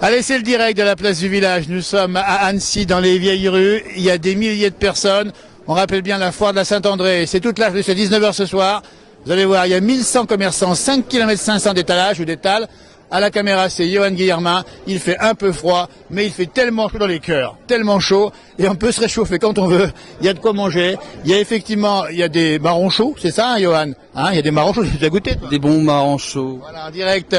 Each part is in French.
Allez, c'est le direct de la place du village. Nous sommes à Annecy, dans les vieilles rues. Il y a des milliers de personnes. On rappelle bien la foire de la Saint-André. C'est toute la, c'est 19 h ce soir. Vous allez voir, il y a 1100 commerçants, 5 km 500 d'étalage ou d'étal. À la caméra, c'est Johan Guillermin. Il fait un peu froid, mais il fait tellement chaud dans les cœurs, tellement chaud, et on peut se réchauffer quand on veut. Il y a de quoi manger. Il y a effectivement, il y a des marrons chauds, c'est ça, hein, Johan? Hein, il y a des marrons chauds, tu as goûté, toi? Des bons marrons chauds. Voilà, en direct.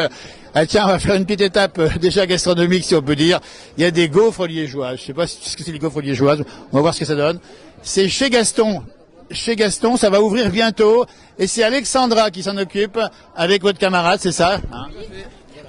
Ah tiens, on va faire une petite étape déjà gastronomique, si on peut dire. Il y a des gaufres liégeoises. Je sais pas ce que c'est les gaufres liégeoises. On va voir ce que ça donne. C'est chez Gaston. Chez Gaston, ça va ouvrir bientôt. Et c'est Alexandra qui s'en occupe avec votre camarade, c'est ça, hein?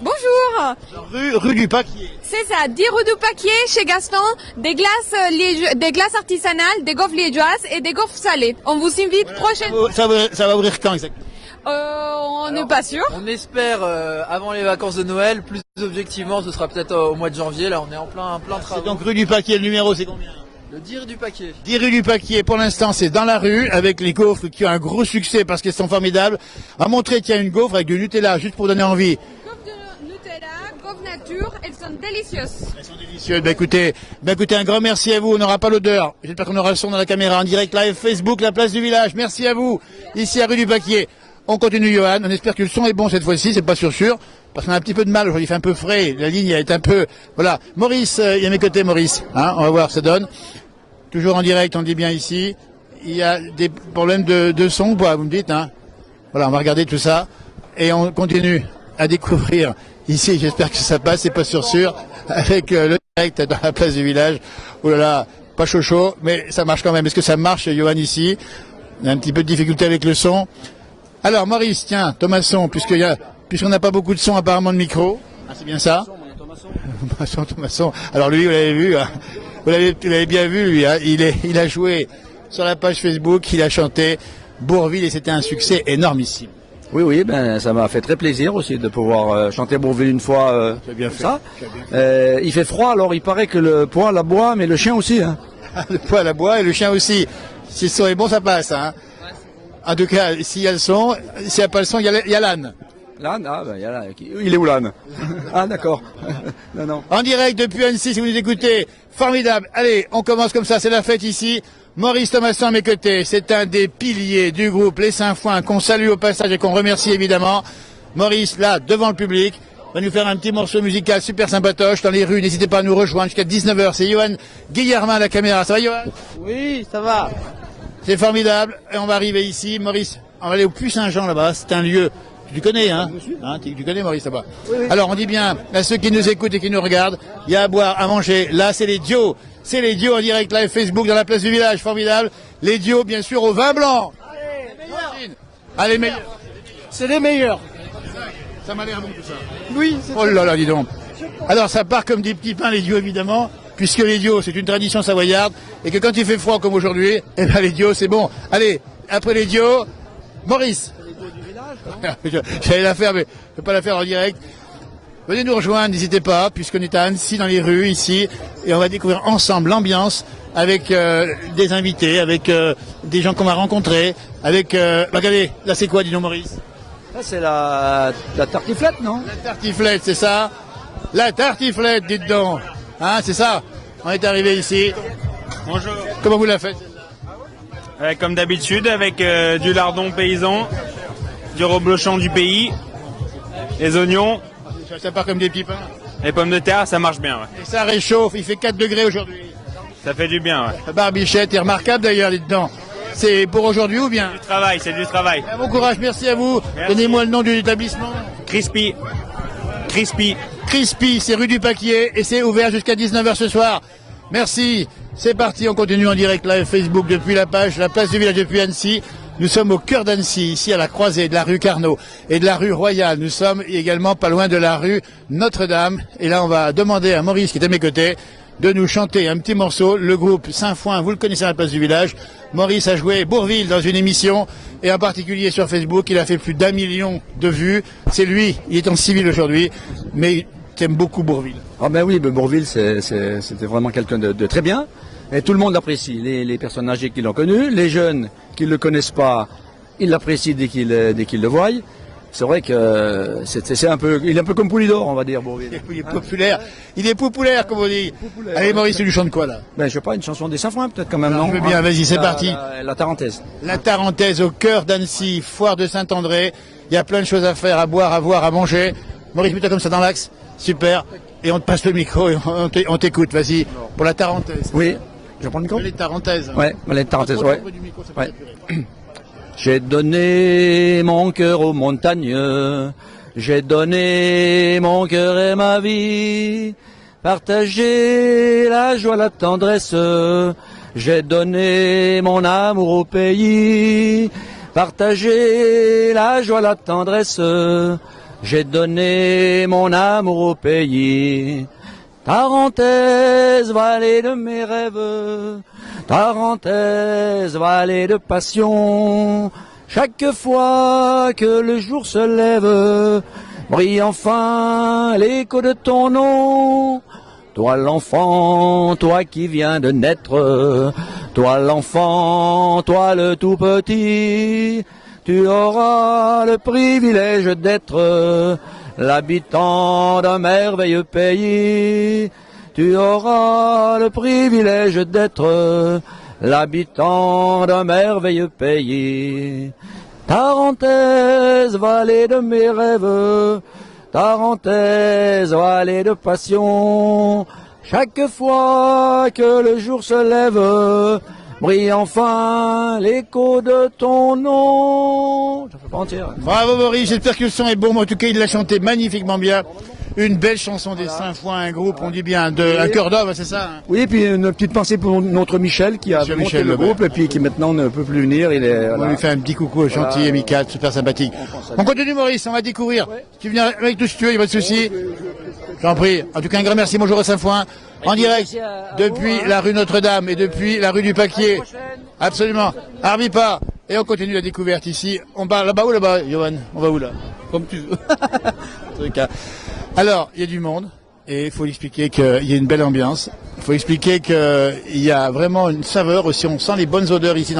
Bonjour. Rue du Paquier. C'est ça, 10 rue du Paquier, chez Gaston, des glaces artisanales, des gaufres liégeoises et des gaufres salées. On vous invite prochainement. Ça va ouvrir quand exactement? On n'est pas sûr. On espère avant les vacances de Noël, plus objectivement ce sera peut-être au mois de janvier, là on est en plein travaux. Donc rue du Paquier, le numéro c'est combien? Le 10 rue du Paquier. 10 rue du Paquier, pour l'instant c'est dans la rue avec les gaufres qui ont un gros succès parce qu'elles sont formidables. On va montrer qu'il y a une gaufre avec du Nutella juste pour donner envie. Gaufres de Nutella, gaufres nature, elles sont délicieuses. Elles sont délicieuses. Écoutez, un grand merci à vous. On n'aura pas l'odeur. J'espère qu'on aura le son dans la caméra en direct live Facebook, la place du village. Merci à vous. Ici à rue du Paquier. On continue, Johan. On espère que le son est bon cette fois-ci. C'est pas sûr. Parce qu'on a un petit peu de mal aujourd'hui. Il fait un peu frais. La ligne est un peu, voilà. Maurice, il y a mes côtés, Maurice. Hein, on va voir, ça donne. Toujours en direct, on dit bien ici. Il y a des problèmes de son, vous me dites, hein. Voilà, on va regarder tout ça. Et on continue à découvrir ici. J'espère que ça passe, c'est pas sûr. Avec le direct dans la place du village. Oh là là, pas chaud, mais ça marche quand même. Est-ce que ça marche, Johan, ici? On a un petit peu de difficulté avec le son. Alors Maurice, tiens, Thomasson, puisqu'on n'a pas beaucoup de son apparemment de micro, ah, c'est bien ça? Thomasson. Alors lui, vous l'avez vu, hein, vous l'avez bien vu lui, hein, il a joué sur la page Facebook, il a chanté Bourvil et c'était un succès énormissime. Oui, ben ça m'a fait très plaisir aussi de pouvoir chanter Bourvil une fois. Tu as bien fait. Ça. Il fait froid, alors il paraît que le poil aboie, mais le chien aussi. Hein. Le poil aboie et le chien aussi. Si le son est bon, ça passe. Hein. En tout cas, s'il y a le son, s'il n'y a pas le son, il y a l'âne. L'âne, il est où l'âne? Ah d'accord. Non. En direct depuis Annecy, si vous nous écoutez, formidable. Allez, on commence comme ça, c'est la fête ici. Maurice Thomasson à mes côtés, c'est un des piliers du groupe Les Saint-Foin qu'on salue au passage et qu'on remercie évidemment. Maurice, là, devant le public, va nous faire un petit morceau musical super sympatoche dans les rues. N'hésitez pas à nous rejoindre jusqu'à 19 h. C'est Johan Guillermin à la caméra. Ça va, Johan? Oui, ça va. C'est formidable. Et on va arriver ici. Maurice, on va aller au Puy-Saint-Jean là-bas. C'est un lieu. Tu connais, hein, tu connais Maurice là-bas. Oui. Alors on dit bien à ceux qui nous écoutent et qui nous regardent, il y a à boire, à manger. Là, c'est les Dios. C'est les Dios en direct live Facebook dans la place du village. Formidable. Les Dios, bien sûr, au vin blanc. Allez, les meilleurs. C'est les meilleurs. Ça m'a l'air bon tout ça. Oui. Oh là là, dis donc. Alors ça part comme des petits pains, les Dios évidemment, puisque les Dios, c'est une tradition savoyarde, et que quand il fait froid comme aujourd'hui, eh ben les Dios, c'est bon. Allez, après les Dios, Maurice. J'allais la faire, mais je ne peux pas la faire en direct. Venez nous rejoindre, n'hésitez pas, puisqu'on est à Annecy, dans les rues, ici, et on va découvrir ensemble l'ambiance avec des invités, avec des gens qu'on va rencontrer, avec... regardez, là c'est quoi, dis donc Maurice? Ça c'est la tartiflette, non? La tartiflette, c'est ça? La tartiflette, dites donc. Hein, c'est ça? On est arrivé ici. Bonjour. Comment vous la faites? Comme d'habitude, avec du lardon paysan, du reblochon du pays, les oignons, Ça part comme des petits pains. les pommes de terre, ça marche bien. Ouais. Et ça réchauffe, il fait 4 degrés aujourd'hui. Ça fait du bien. Ouais. La barbichette est remarquable d'ailleurs, dites donc. C'est pour aujourd'hui ou bien? Du travail, c'est du travail. Bon courage, merci à vous. Merci. Donnez-moi le nom de l'établissement. Crispy. Crispy, c'est rue du Paquier et c'est ouvert jusqu'à 19 h ce soir. Merci. C'est parti, on continue en direct live Facebook depuis la page, la place du village depuis Annecy. Nous sommes au cœur d'Annecy, ici à la croisée de la rue Carnot et de la rue Royale. Nous sommes également pas loin de la rue Notre-Dame. Et là, on va demander à Maurice, qui est à mes côtés, de nous chanter un petit morceau. Le groupe Saint-Foin, vous le connaissez à la place du village. Maurice a joué Bourvil dans une émission, et en particulier sur Facebook. Il a fait plus d'1 million de vues. C'est lui, il est en civil aujourd'hui, mais il aime beaucoup Bourvil. Ah ben oui, Bourvil c'était vraiment quelqu'un de très bien. Et tout le monde l'apprécie. Les personnes âgées qui l'ont connu, les jeunes qui ne le connaissent pas, ils l'apprécient dès qu'ils le voient. c'est vrai que c'est un peu, il est un peu comme Poulidor, on va dire, Bourvil. Il est populaire. Il est populaire, comme on dit. Allez, Maurice, tu lui chantes quoi, là? Ben, je sais pas, une chanson des Saint-Foin, peut-être, quand même, non? Je veux bien, vas-y, c'est La- parti. La Tarentaise. La Tarentaise au cœur d'Annecy, foire de Saint-André. Il y a plein de choses à faire, à boire, à voir, à manger. Maurice, mets-toi comme ça dans l'axe. Super. Et on te passe le micro et on t'écoute. Vas-y, pour la Tarentaise. Oui. Je prends le micro? Les Tarentaises. Ouais, la Tarentaise, ouais. Du micro, ça peut Ouais. s'appuyer. J'ai donné mon cœur aux montagnes, j'ai donné mon cœur et ma vie, partagé la joie, la tendresse, j'ai donné mon amour au pays, partagé la joie, la tendresse, j'ai donné mon amour au pays. Tarentaise, vallée de mes rêves, Tarentaise, vallée de passion, chaque fois que le jour se lève, brille enfin l'écho de ton nom. Toi l'enfant, toi qui viens de naître, toi l'enfant, toi le tout petit, tu auras le privilège d'être l'habitant d'un merveilleux pays. Tu auras le privilège d'être l'habitant d'un merveilleux pays. Tarentaise, vallée de mes rêves, Tarentaise, vallée de passion, chaque fois que le jour se lève, brille enfin l'écho de ton nom. Je ne fais pas entière. Bravo Maurice, j'espère que le son est bon. En tout cas, il l'a chanté magnifiquement bien. Une belle chanson des Saint-Foin, un groupe, on dit bien, un cœur d'homme, c'est ça, hein? Oui, et puis une petite pensée pour notre Michel qui a Monsieur monté Michel le Lebert. groupe et puis qui maintenant ne peut plus venir. Il est, On voilà. lui fait un petit coucou gentil, amical, super sympathique. On continue Maurice, on va découvrir. Tu viens avec tout ce que tu veux, il n'y a pas de souci. J'en prie. En tout cas, un grand merci, bonjour à Saint-Foin. En direct, depuis la rue Notre-Dame et depuis la rue du Paquier. Absolument. Arbi pas. Et on continue la découverte ici. On va là-bas ou là-bas, Johan? On va où là? Comme tu veux. En tout cas. Alors, il y a du monde. Et il faut expliquer qu'il y a une belle ambiance. Il faut expliquer qu'il y a vraiment une saveur aussi. On sent les bonnes odeurs ici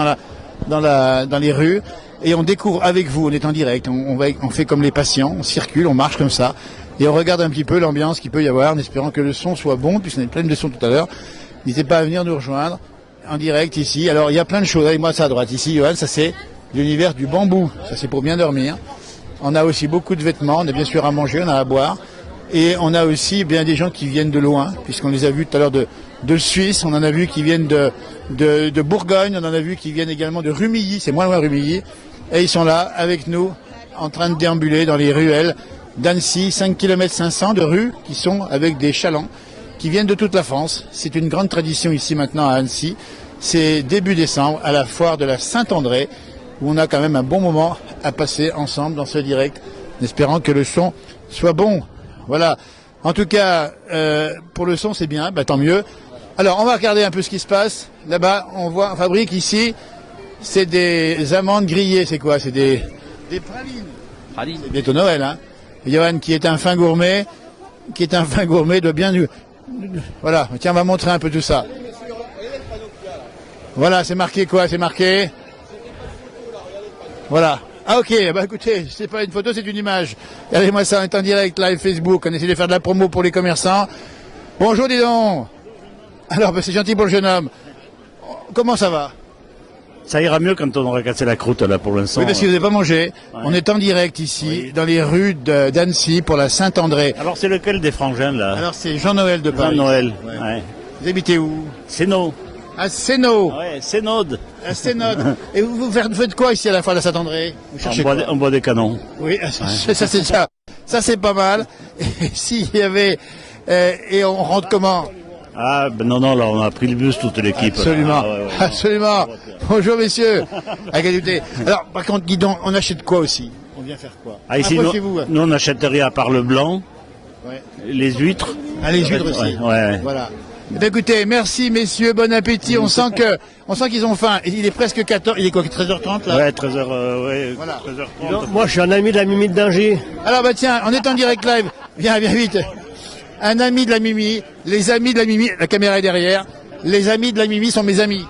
dans les rues. Et on découvre avec vous, on est en direct. On fait comme les patients. On circule, on marche comme ça. Et on regarde un petit peu l'ambiance qu'il peut y avoir en espérant que le son soit bon, puisqu'on est plein de sons tout à l'heure. N'hésitez pas à venir nous rejoindre en direct ici. Alors, il y a plein de choses. Avec moi, ça à droite. Ici, Johan, ça c'est l'univers du bambou. Ça c'est pour bien dormir. On a aussi beaucoup de vêtements. On a bien sûr à manger, on a à boire. Et on a aussi bien des gens qui viennent de loin, puisqu'on les a vus tout à l'heure de Suisse, on en a vu qui viennent de Bourgogne, on en a vu qui viennent également de Rumilly, c'est moins loin Rumilly, et ils sont là avec nous, en train de déambuler dans les ruelles d'Annecy, 5 km 500 de rues qui sont avec des chalands, qui viennent de toute la France. C'est une grande tradition ici maintenant à Annecy. C'est début décembre, à la foire de la Saint-André, où on a quand même un bon moment à passer ensemble dans ce direct, en espérant que le son soit bon. Voilà. En tout cas, pour le son, c'est bien, bah, tant mieux. Alors, on va regarder un peu ce qui se passe. Là-bas, on voit, on fabrique ici, c'est des amandes grillées. C'est quoi? C'est des pralines. C'est bientôt Noël, hein. Johan, qui est un fin gourmet, doit bien nous... Voilà. Tiens, on va montrer un peu tout ça. Voilà, c'est marqué quoi? C'est marqué... Voilà. Ah ok, bah écoutez, c'est pas une photo, c'est une image. Regardez-moi ça, on est en direct, live Facebook, on essaie de faire de la promo pour les commerçants. Bonjour, dis donc. Alors, bah, c'est gentil pour le jeune homme. Comment ça va? Ça ira mieux quand on aura cassé la croûte là pour l'instant. Oui, parce que vous n'avez pas mangé. Ouais. On est en direct ici, dans les rues d'Annecy pour la Saint-André. Alors c'est lequel des frangins là? Alors c'est Jean-Noël de Paris. Jean-Noël, ouais. Vous habitez où? Sénod. À Sénod. Ouais, Sénod. À Sénod. Et vous faites quoi ici à la foire de la Saint-André? Vous cherchez quoi? On boit des canons. Oui, ça c'est ça. Ça c'est pas mal. Et s'il y avait... et on rentre comment? Ah ben non, là on a pris le bus toute l'équipe. Absolument, ouais. Absolument. Bonjour messieurs. À qualité. Alors par contre, dis donc, on achète quoi aussi? On vient faire quoi? Ah ici, nous on n'achète rien à part le blanc, ouais. Les huîtres. Ah les huîtres aussi. Ouais. Voilà. Eh bien, écoutez, merci messieurs, bon appétit. On sent qu'ils ont faim. Il est presque 14, il est quoi, 13h30 là? Ouais, 13h, ouais, voilà. 13h30. Donc, moi je suis un ami de la Mimi de Dingy. Alors bah tiens, on est en direct live. Viens vite. Un ami de la Mimi, les amis de la Mimi, la caméra est derrière. Les amis de la Mimi sont mes amis.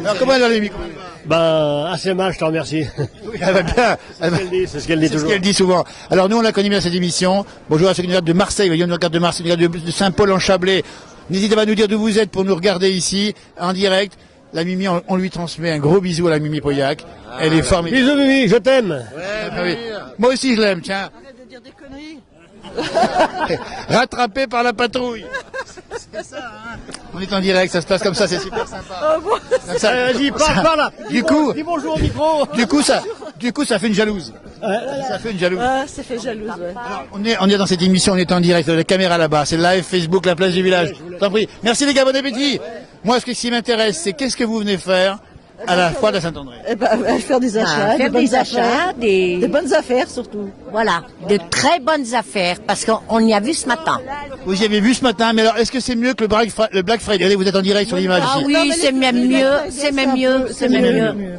Alors comment elle va la Mimi? Ben, assez mal, je te remercie. Oui, elle va bien. Elle va- C'est ce qu'elle dit C'est ce toujours. qu'elle dit souvent. Alors nous, on la connaît bien cette émission. Bonjour à ceux qui nous regardent de Marseille, voyons, nous regardent de Marseille, nous regardent de Saint-Paul en Chablais. N'hésitez pas à nous dire d'où vous êtes pour nous regarder ici, en direct. La Mimi, on lui transmet un gros bisou à la Mimi Pauillac. Elle est formidable. Bisous, Mimi, je t'aime. Ah oui. Moi aussi, je l'aime, tiens. Arrête de dire des conneries. Rattrapé par la patrouille. C'est ça, hein. On est en direct, ça se passe comme ça, c'est super sympa. Comme ça, Vas-y, parle là. Du coup, Dis bonjour au micro. du coup, ça fait une jalouse. Ça fait une jalouse. Ah, ça fait jalouse, ouais. On est dans cette émission, on est en direct, la caméra là-bas, c'est live Facebook, la place du village. T'en prie. Merci les gars, bon appétit. Moi, ce qui m'intéresse, c'est qu'est-ce que vous venez faire à la foire de Saint-André. Eh ben, faire des achats, Faire bonnes des achats, affaires. Des bonnes affaires, surtout. voilà, de très bonnes affaires, parce qu'on y a vu ce matin. Vous y avez vu ce matin, mais alors, est-ce que c'est mieux que le Black Friday? Regardez, vous êtes en direct sur l'image Ah ici. oui, Non, mais c'est les même Black mieux, Friday, c'est même c'est un mieux, peu- c'est même mieux.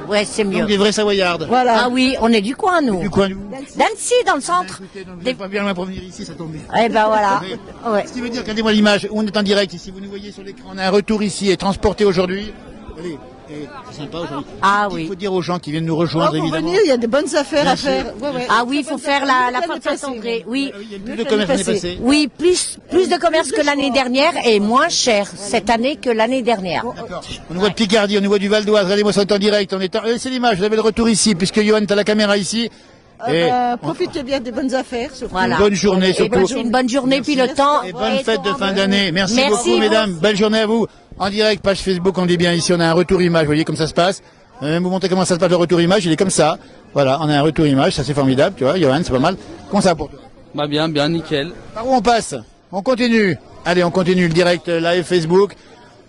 Ouais, c'est mieux. Donc, des vrais Savoyardes. Voilà. Ah oui, on est du coin, nous. Du coin, nous. D'Annecy, dans le centre. Écoutez, donc, vous n'êtes pas bien loin pour venir ici, ça tombe bien. Eh ben voilà. Ouais. Ce qui veut dire, regardez-moi l'image, on est en direct ici, vous nous voyez sur l'écran, on a un retour ici et transporté aujourd'hui. Allez, c'est sympa aujourd'hui. Ah Il oui. faut dire aux gens qui viennent nous Ah, rejoindre, pour évidemment. venir, il y a des bonnes affaires à sûr. faire. Ouais, ouais. Ah oui, il faut faire la L'année porte passée, Saint-André. Oui. Il y a plus de commerce l'année passée. Oui, plus de commerce que l'année dernière et moins cher cette année que l'année dernière. D'accord. On nous voit de Picardie, on nous voit du Val d'Oise. Regardez-moi, ça est en direct. C'est l'image. Vous avez le retour ici, puisque Johan, t'as la caméra ici. Et Profitez bien des bonnes affaires, surtout. Voilà. bonne journée Et surtout. une bonne journée, puis le temps. Et bonne fête de fin d'année. Merci, Merci beaucoup, mesdames. Belle journée à vous. En direct, page Facebook, on dit bien ici. On a un retour image. Vous voyez comme ça se passe. On va même vous montrer comment ça se passe le retour image. Il est comme ça. Voilà, on a un retour image. Ça, c'est formidable. Tu vois, Johan, c'est pas mal. Comment ça va pour toi? Bah bien, nickel. Par où on passe? On continue. Allez, on continue le direct live Facebook.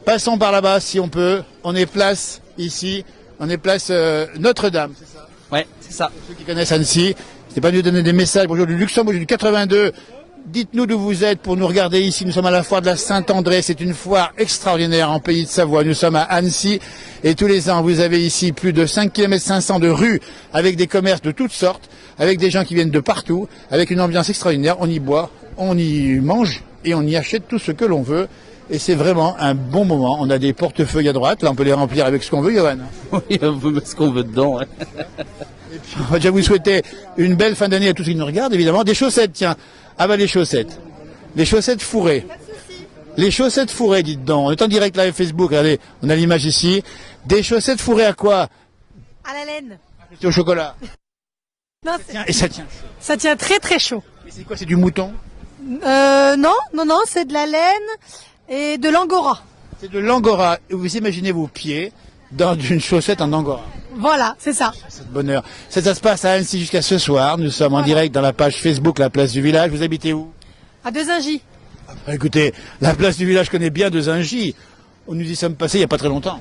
Passons par là-bas si on peut. On est place ici. On est place Notre-Dame. C'est ça. Ouais, c'est ça. Ceux qui connaissent Annecy, c'est pas mieux de donner des messages. Bonjour du Luxembourg du 82. Dites-nous d'où vous êtes pour nous regarder ici. Nous sommes à la foire de la Saint-André. C'est une foire extraordinaire en pays de Savoie. Nous sommes à Annecy. Et tous les ans, vous avez ici plus de 5 km 500 de rues avec des commerces de toutes sortes, avec des gens qui viennent de partout, avec une ambiance extraordinaire. On y boit, on y mange et on y achète tout ce que l'on veut. Et c'est vraiment un bon moment. On a des portefeuilles à droite. Là, on peut les remplir avec ce qu'on veut, Johan. Oui, on peut mettre ce qu'on veut dedans. Ouais. On va déjà vous souhaiter une belle fin d'année à tous ceux qui nous regardent, évidemment. Des chaussettes, tiens. Ah bah les chaussettes. Les chaussettes fourrées. Les chaussettes fourrées, dites donc. On est en direct live Facebook, regardez, on a l'image ici. Des chaussettes fourrées à quoi? À la laine. C'est au chocolat. Non, Tiens, et ça tient. ça tient très très chaud. Mais c'est quoi? C'est du mouton? Non, c'est de la laine et de l'angora. C'est de l'angora. Et vous imaginez vos pieds dans une chaussette en angora. Voilà, c'est ça. C'est de bonheur. Ça se passe à Annecy jusqu'à ce soir. Nous sommes en direct dans la page Facebook, la place du village. Vous habitez où? À Dezingy. Écoutez, la place du village connaît bien Dezingy. Nous y sommes passés il n'y a pas très longtemps.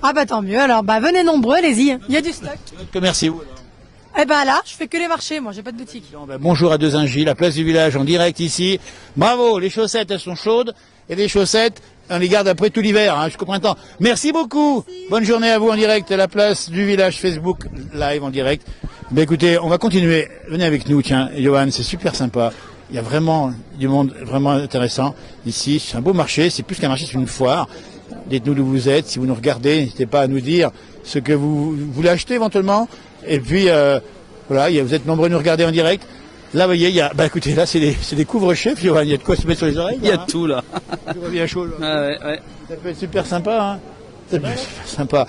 Ah bah tant mieux, alors bah venez nombreux, allez-y, il y a du stock. Votre commerce est où alors? Eh ben là, je fais que les marchés, moi j'ai pas de boutique. Bon, ben, bonjour à Dezingy, la place du village en direct ici. Bravo, les chaussettes elles sont chaudes et les chaussettes on les garde après tout l'hiver, jusqu'au printemps. Merci beaucoup. Bonne journée à vous en direct à la place du village Facebook live en direct. Ben écoutez, on va continuer. Venez avec nous, tiens, Johan, c'est super sympa. Il y a vraiment du monde vraiment intéressant ici. C'est un beau marché, c'est plus qu'un marché, c'est une foire. Dites-nous d'où vous êtes, si vous nous regardez, n'hésitez pas à nous dire ce que vous voulez acheter éventuellement. Et puis voilà, vous êtes nombreux à nous regarder en direct. Là, vous voyez, il y a, écoutez, là, c'est des couvre-chefs, Johan. Il y a de quoi se mettre sur les oreilles. Il y a tout là. Tu vois bien chaud, là. Ah ouais. Ça peut être super sympa, hein. Ça peut être super sympa.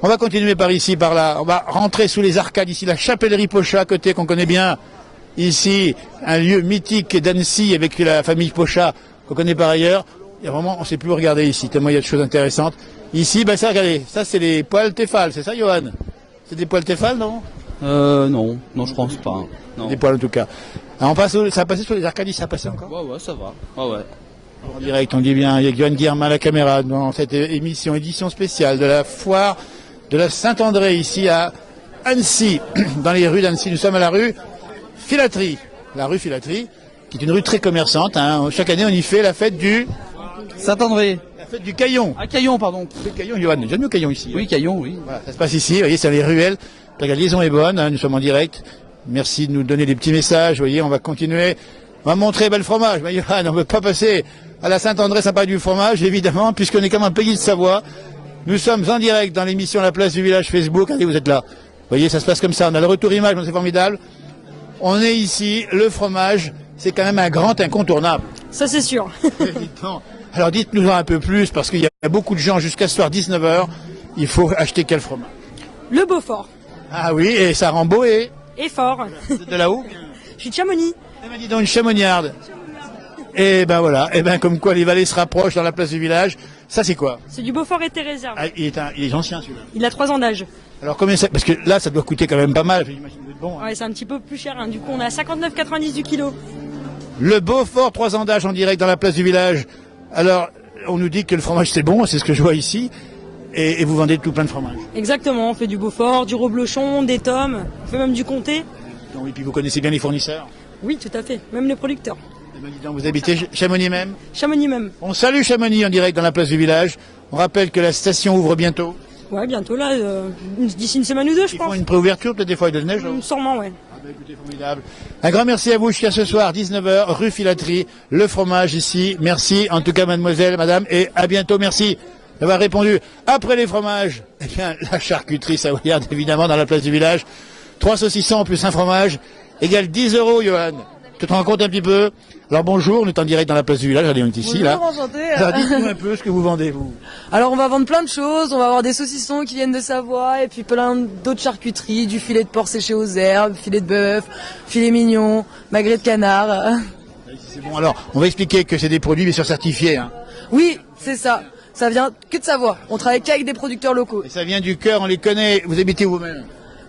On va continuer par ici, par là. On va rentrer sous les arcades ici, la chapellerie Pochat à côté qu'on connaît bien. Ici, un lieu mythique d'Annecy avec la famille Pochat qu'on connaît par ailleurs. Il y a vraiment, on ne sait plus où regarder ici, tellement il y a de choses intéressantes. Ici, ça, regardez, ça c'est les poils Tefal, c'est ça, Johan? C'est des poils Tefal, non? Non, je pense pas. Non. Des poils en tout cas. Alors, ça a passé sur les arcades, ça a passé encore? Ouais, ça va. Ouais. En direct, on dit bien, il y a Johan Guillermin à la caméra dans cette édition spéciale de la foire de la Saint-André ici à Annecy, dans les rues d'Annecy. Nous sommes à la rue Filatry, la rue Filatry, qui est une rue très commerçante. Chaque année, on y fait la fête du Saint-André. la fête du Caillon. Ah, Caillon, pardon. Le Caillon, Johan, j'aime mieux Caillon ici. Oui, Caillon, oui. Voilà, ça se passe ici, vous voyez, c'est les ruelles. La liaison est bonne, nous sommes en direct. Merci de nous donner des petits messages, vous voyez, on va continuer. On va montrer bel fromage. Mais Johan, on ne veut pas passer à la Saint-André sans parler du fromage, évidemment, puisqu'on est comme un pays de Savoie. Nous sommes en direct dans l'émission La Place du Village Facebook. Allez, vous êtes là. Vous voyez, ça se passe comme ça. On a le retour image, c'est formidable. On est ici, le fromage, c'est quand même un grand incontournable. Ça c'est sûr. Évidemment. Alors dites-nous un peu plus, parce qu'il y a beaucoup de gens jusqu'à ce soir 19h. Il faut acheter quel fromage? Le Beaufort. Ah oui, et ça rend beau et Et fort. de là où? Je suis de Chamonix. Eh ben dis donc, une chamoniarde. Et ben voilà, et ben comme quoi les vallées se rapprochent dans la place du village. Ça c'est quoi? C'est du Beaufort été réserve. Ah, il est ancien celui-là. Il a 3 ans d'âge. Alors combien ça? Parce que là ça doit coûter quand même pas mal. J'imagine que vous êtes bon. Hein. Ouais, c'est un petit peu plus cher. Du coup, on a 59,90 du kilo. Le Beaufort 3 ans d'âge en direct dans la place du village. Alors on nous dit que le fromage c'est bon, c'est ce que je vois ici. Et vous vendez tout plein de fromages. Exactement, on fait du Beaufort, du Reblochon, des tomes, on fait même du comté. Et puis vous connaissez bien les fournisseurs. Oui, tout à fait, même les producteurs. Eh ben, dis donc, vous habitez Chamonix même? Chamonix même. On salue Chamonix en direct dans la place du village. On rappelle que la station ouvre bientôt. Ouais, bientôt là, d'ici une semaine ou deux, je Ils font pense. une préouverture, peut-être des fois il y a de la neige. Sûrement, ouais. Ah bah écoutez, formidable. Un grand merci à vous jusqu'à ce soir, 19h, rue Filatry, le fromage ici. Merci en tout cas mademoiselle, madame, et à bientôt, merci d'avoir répondu. Après les fromages, eh bien la charcuterie savoyarde évidemment dans la place du village. 3 saucissons plus un fromage égale 10 €, Johan. Tu te rends compte un petit peu? Alors bonjour, on est en direct dans la place du village, allez, on est ici, là. enchanté. Alors dites-nous un peu ce que vous vendez, vous. Alors on va vendre plein de choses, on va avoir des saucissons qui viennent de Savoie et puis plein d'autres charcuteries, du filet de porc séché aux herbes, filet de bœuf, filet mignon, magret de canard. C'est bon, alors, on va expliquer que c'est des produits bien sûr certifiés, hein. Oui, c'est ça. Ça vient que de Savoie. On travaille qu'avec des producteurs locaux. Et ça vient du cœur, on les connaît. Vous habitez vous-même?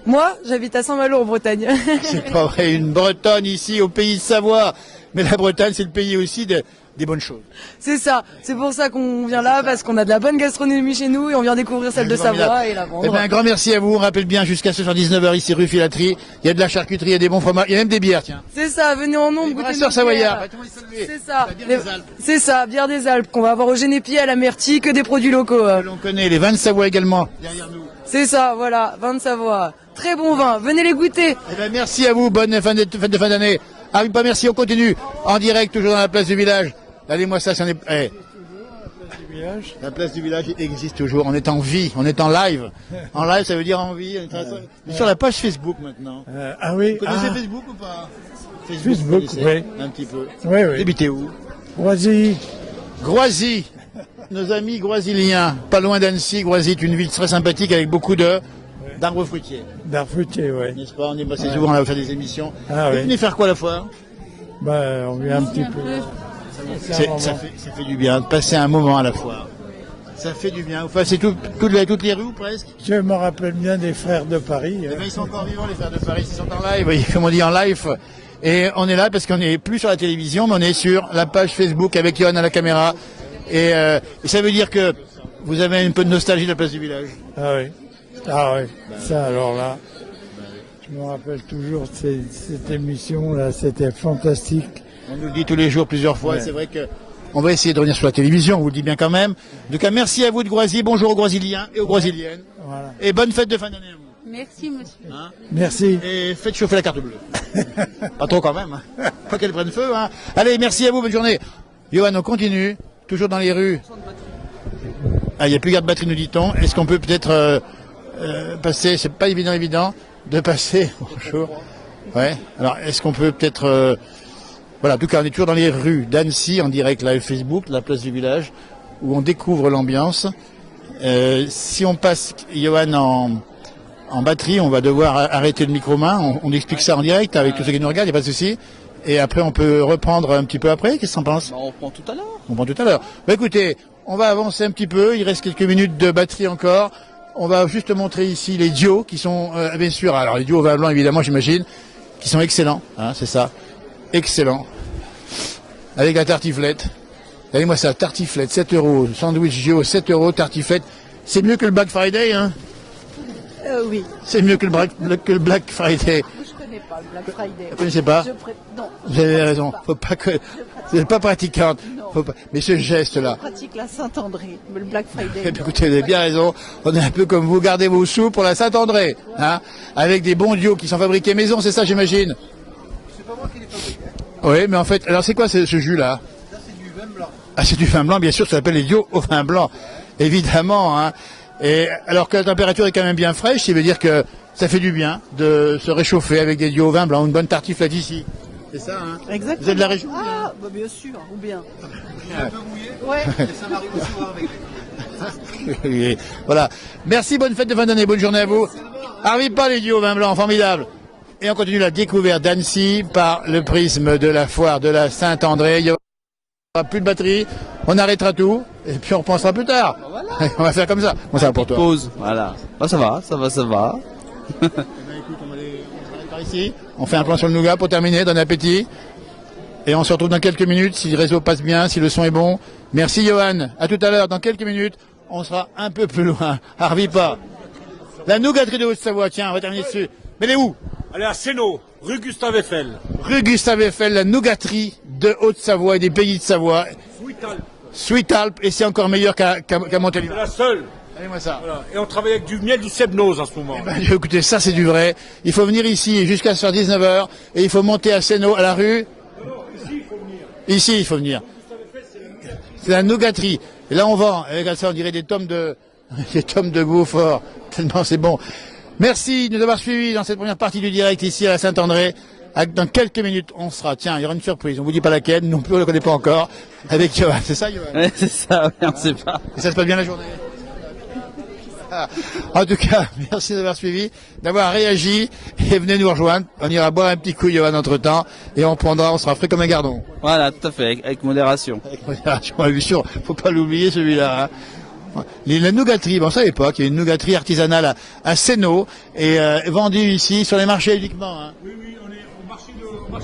Moi, j'habite à Saint-Malo en Bretagne. C'est pas vrai, une Bretonne ici au pays de Savoie. Mais la Bretagne, c'est le pays aussi des bonnes choses. C'est ça. C'est pour ça qu'on vient là, parce qu'on a de la bonne gastronomie chez nous et on vient découvrir celle de Savoie et la Eh vendre. ben, un grand merci à vous. On rappelle bien jusqu'à ce soir 19h ici rue Filatry. Il y a de la charcuterie, il y a des bons fromages, il y a même des bières, tiens. C'est ça, venez en nombre, goûtez Brasseurs nos savoyards. bières. Bah, comment ils s'appellent? C'est ça. La bière des Alpes. C'est ça, bière des Alpes qu'on va avoir au Génépi, à la Myrtille, que des produits locaux. On connaît les vins de Savoie également. Derrière nous. C'est ça, voilà, vin de Savoie. Très bon vin, venez les goûter. Eh ben, merci à vous. Bonne fin de fin d'année. Ah oui, pas merci, on continue. En direct, toujours dans la place du village. Regardez-moi ça, c'en est, eh. La place du village existe toujours. On est en vie, on est en live. En live, ça veut dire en vie. On est sur la page Facebook maintenant. Ah oui. Vous connaissez Facebook ou pas? Facebook, vous connaissez oui. Un petit peu. Oui, Vous oui. habitez où? Voici. Groisy. Nos amis groisiliens. Pas loin d'Annecy. Groisy est une ville très sympathique avec beaucoup d'arbres fruitiers. D'Arfruitier, oui. N'est-ce pas? On est passé souvent là à faire des émissions. Ah Vous oui. venez faire quoi la fois? Ben, on vient un petit peu. Ça fait du bien de passer un moment à la fois. Ça fait du bien. Enfin, c'est toutes les rues ou presque? Je me rappelle bien des frères de Paris. Eh ben, ils sont encore vivants, les frères de Paris. Ils sont en live, oui, comme on dit en live. Et on est là parce qu'on n'est plus sur la télévision, mais on est sur la page Facebook avec Johan à la caméra. Et ça veut dire que vous avez un peu de nostalgie de la place du village. Ah oui. Ah oui. Ça, alors là, je me rappelle toujours cette émission-là, c'était fantastique. On nous le dit tous les jours, plusieurs fois. Ouais. C'est vrai que on va essayer de revenir sur la télévision, on vous le dit bien quand même. En tout cas, merci à vous de Groisy. Bonjour aux Groisiliens et aux Groisiliennes. Voilà. Et bonne fête de fin d'année à vous. Merci, monsieur. Hein. Merci. Et faites chauffer la carte bleue. Pas trop quand même. Hein. Pas qu'elle prenne feu. Hein. Allez, merci à vous, bonne journée. Johan, on continue. Toujours dans les rues. Ah, il n'y a plus garde batterie, nous dit-on. Est-ce qu'on peut peut-être passer, c'est pas évident, de passer. Bonjour. Ouais. Alors, est-ce qu'on peut peut-être... Voilà, en tout cas, on est toujours dans les rues d'Annecy, en direct live Facebook, la place du village, où on découvre l'ambiance. Si on passe, Johan, en batterie, on va devoir arrêter le micro-main. On explique ça en direct avec tous ceux qui nous regardent, il n'y a pas de souci. Et après, on peut reprendre un petit peu après. Qu'est-ce que t'en penses? On reprend tout à l'heure. On prend tout à l'heure. Bah, écoutez, on va avancer un petit peu. Il reste quelques minutes de batterie encore. On va juste montrer ici les duos qui sont, bien sûr, alors les duos au vin blanc, évidemment, j'imagine, qui sont excellents. Hein, c'est ça. Excellent. Avec la tartiflette. Regardez-moi ça, tartiflette, 7 €. Sandwich Gio, 7 €, tartiflette. C'est mieux que le Black Friday, hein? Oui. C'est mieux que le Black Friday. Je connais pas le Black Friday. Vous connaissez pas? Non. Vous avez raison. Faut pas que, vous n'êtes pas pratiquante. Faut pas, mais ce geste-là. Je pratique la Saint-André, mais le Black Eh Friday. bien, écoutez, vous avez bien raison. On est un peu comme vous, gardez vos sous pour la Saint-André, hein, avec des bons duos qui sont fabriqués maison, c'est ça, j'imagine. C'est pas moi qui les fabrique. Oui, mais en fait, alors c'est quoi ce jus-là? Là, c'est du vin blanc. Ah, c'est du vin blanc, bien sûr, ça s'appelle les duos au vin blanc, évidemment, hein. Et alors que la température est quand même bien fraîche, ça veut dire que ça fait du bien de se réchauffer avec des duos au vin blanc, une bonne tartiflette ici. C'est ça, hein? Exactement. Vous êtes de la région? Ah, bah bien sûr, ou bien. Et voilà. Merci, bonne fête de fin d'année, bonne journée à vous. Arrive pas les duos au vin blanc, formidable. Et on continue la découverte d'Annecy par le prisme de la foire de la Saint-André. Il n'y aura plus de batterie, on arrêtera tout, et puis on repensera plus tard. On va faire comme ça. Bon, ça va pour toi. Pause, voilà. Bah, ça va. Eh ben, écoute, on va par ici. On fait un plan sur le nougat pour terminer, donne appétit. Et on se retrouve dans quelques minutes, si le réseau passe bien, si le son est bon. Merci Johan. À tout à l'heure, dans quelques minutes, on sera un peu plus loin. Harvey pas. La nougaterie de Haute-Savoie, tiens, on va terminer dessus. Mais elle est où? Allez à Sénaux, rue Gustave Eiffel. Rue Gustave Eiffel, la nougaterie de Haute-Savoie et des pays de Savoie. Sweet Alp, et c'est encore meilleur qu'à Montélimar. C'est la seule. Allez-moi ça. Voilà. Et on travaille avec du miel du Sebnose en ce moment. Ben, écoutez, ça c'est du vrai. Il faut venir ici jusqu'à ce soir 19h et il faut monter à Sénaux, à la rue. Ici, il faut venir. C'est la nougaterie. Et là, on vend. Avec ça, on dirait des tomes de Beaufort. Tellement c'est bon. Merci de nous avoir suivis dans cette première partie du direct ici à la Saint-André. Dans quelques minutes, on sera. Tiens, il y aura une surprise. On vous dit pas laquelle. Non plus, on ne la connaît pas encore. Avec Johan. C'est ça, Johan? Ouais, c'est ça, on sait pas. Et ça se passe bien la journée? Ah. En tout cas, merci d'avoir suivi, d'avoir réagi et venez nous rejoindre. On ira boire un petit coup, Johan, entre temps, et on sera frais comme un gardon. Voilà, tout à fait, avec modération. Avec modération, bien sûr, faut pas l'oublier celui-là. Hein. La nougaterie, bon, ça à l'époque, il y a une nougaterie artisanale à Sénaux et vendue ici sur les marchés uniquement. Hein. Oui, on est au marché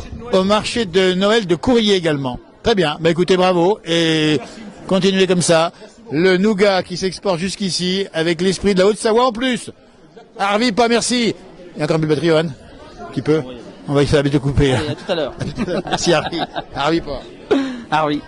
de Noël. Au marché de Noël de Courrier également. Très bien, bah écoutez, bravo et continuez comme ça. Le nougat qui s'exporte jusqu'ici avec l'esprit de la Haute-Savoie en plus. Harvey, pas merci. Il y a encore un peu de batterie, Johan? Un petit peu. On va essayer de couper. Allez, à tout à l'heure. Merci Harvey. Harvey, pas. Ah oui.